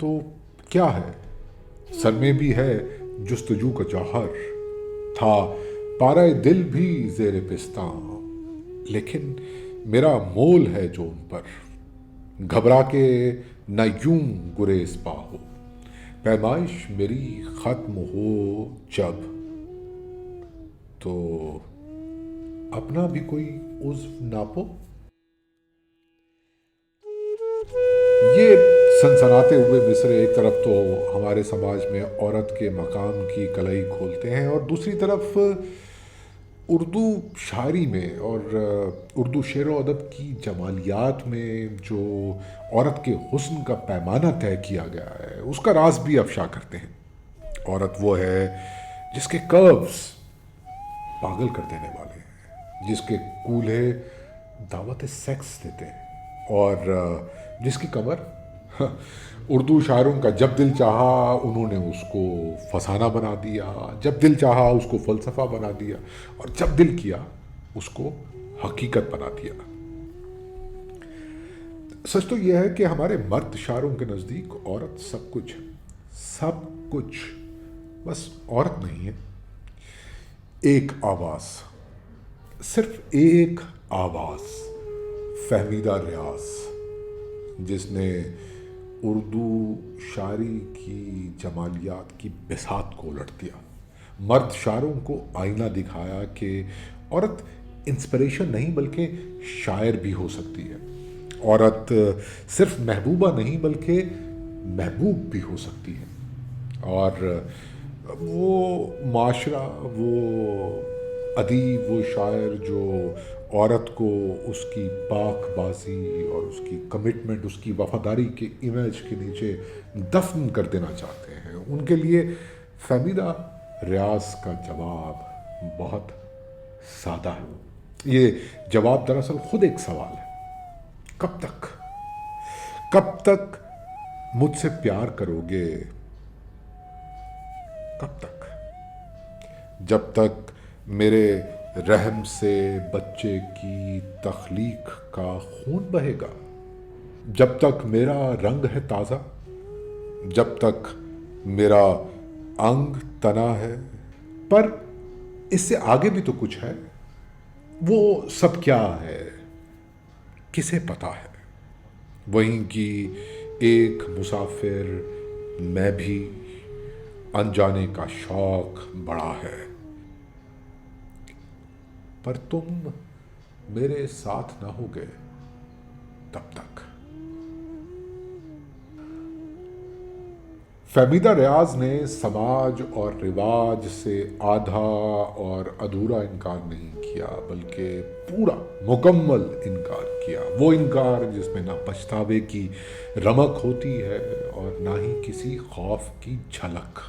تو کیا ہے، سر میں بھی ہے جستجو کا جوہر، تھا پارہ دل بھی زیر پستاں، لیکن میرا مول ہے جو ان پر، گھبرا کے نہ یوں گریز پاہو، پیمائش میری ختم ہو جب، تو اپنا بھی کوئی عضو ناپو۔ یہ سنسناتے ہوئے مصرے ایک طرف تو ہمارے سماج میں عورت کے مقام کی کلائی کھولتے ہیں، اور دوسری طرف اردو شاعری میں اور اردو شعر و ادب کی جمالیات میں جو عورت کے حسن کا پیمانہ طے کیا گیا ہے اس کا راز بھی افشا کرتے ہیں۔ عورت وہ ہے جس کے کروز پاگل کر دینے والے ہیں، جس کے کولہے دعوت سیکس دیتے ہیں، اور جس کی کمر اردو شاعروں کا جب دل چاہا انہوں نے اس کو فسانہ بنا دیا، جب دل چاہا اس کو فلسفہ بنا دیا، اور جب دل کیا اس کو حقیقت بنا دیا۔ سچ تو یہ ہے کہ ہمارے مرد شاعروں کے نزدیک عورت سب کچھ ہے، سب کچھ، بس عورت نہیں ہے۔ ایک آواز، صرف ایک آواز، فہمیدہ ریاض، جس نے اردو شاعری کی جمالیات کی بساط کو الٹ دیا، مرد شاعروں کو آئینہ دکھایا کہ عورت انسپریشن نہیں بلکہ شاعر بھی ہو سکتی ہے، عورت صرف محبوبہ نہیں بلکہ محبوب بھی ہو سکتی ہے، اور وہ معاشرہ، وہ ادیب، وہ شاعر جو عورت کو اس کی پاک بازی اور اس کی کمٹمنٹ، اس کی وفاداری کے امیج کے نیچے دفن کر دینا چاہتے ہیں، ان کے لیے فہمیدہ ریاض کا جواب بہت سادہ ہے۔ یہ جواب دراصل خود ایک سوال ہے، کب تک، کب تک مجھ سے پیار کرو گے، کب تک؟ جب تک میرے رحم سے بچے کی تخلیق کا خون بہے گا، جب تک میرا رنگ ہے تازہ، جب تک میرا انگ تنا ہے، پر اس سے آگے بھی تو کچھ ہے، وہ سب کیا ہے کسے پتا ہے؟ وہیں کی ایک مسافر میں بھی، انجانے کا شوق بڑا ہے، پر تم میرے ساتھ نہ ہوگے تب تک۔ فہمیدہ ریاض نے سماج اور رواج سے آدھا اور ادھورا انکار نہیں کیا بلکہ پورا مکمل انکار کیا، وہ انکار جس میں نہ پچھتاوے کی رمق ہوتی ہے اور نہ ہی کسی خوف کی جھلک۔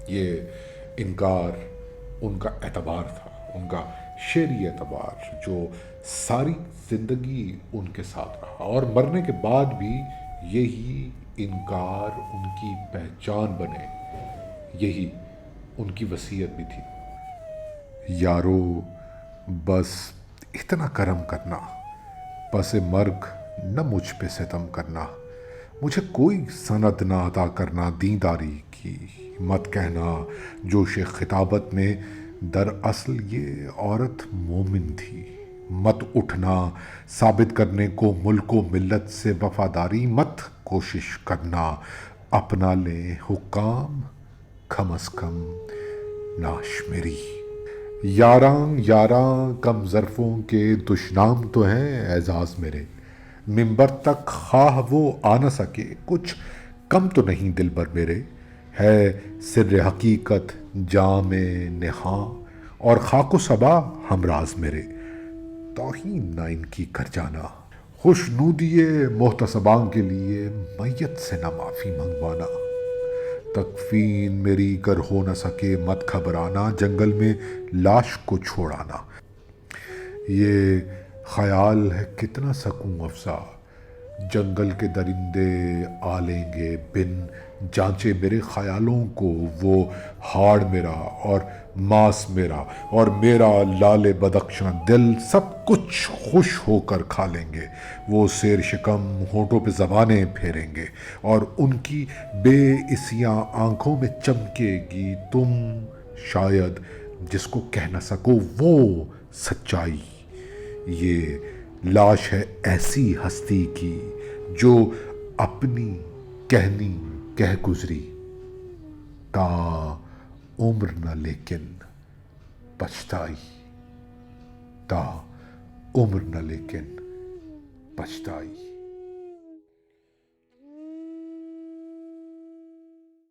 یہ انکار ان کا اعتبار تھا، ان کا شعری اعتبار جو ساری زندگی ان کے ساتھ رہا، اور مرنے کے بعد بھی یہی انکار ان کی پہچان بنے، یہی ان کی وصیت بھی تھی۔ یارو بس اتنا کرم کرنا، پس مرگ نہ مجھ پہ ستم کرنا، مجھے کوئی سند نہ عطا کرنا دینداری کی، مت کہنا جوش خطابت میں دراصل یہ عورت مومن تھی، مت اٹھنا ثابت کرنے کو ملک و ملت سے وفاداری، مت کوشش کرنا اپنا لے حکام کم از کم ناش میری۔ یاراں یاراں کم ظرفوں کے دشنام تو ہیں اعزاز میرے، منبر تک خواہ وہ آ نہ سکے کچھ کم تو نہیں دلبر میرے، ہے سر حقیقت جام نہاں اور خاک و صبا ہمراز میرے، توہین نہ ان کی کر جانا، خوشنودی محتسباں کے لیے میت سے نہ معافی منگوانا، تکفین میری گر ہو نہ سکے مت گھبرانا، جنگل میں لاش کو چھوڑانا۔ یہ خیال ہے کتنا سکوں افزا، جنگل کے درندے آ لیں گے بن جانچے میرے خیالوں کو، وہ ہاڑ میرا اور ماس میرا اور میرا لال بدخشاں دل سب کچھ خوش ہو کر کھا لیں گے۔ وہ سیر شکم ہونٹوں پہ زبانیں پھیریں گے اور ان کی بے اسیاں آنکھوں میں چمکے گی تم شاید جس کو کہہ نہ سکو وہ سچائی۔ یہ لاش ہے ایسی ہستی کی جو اپنی کہنی کہہ گزری، تا عمر نہ لیکن پچھتائی، تا عمر نہ لیکن پچھتائی۔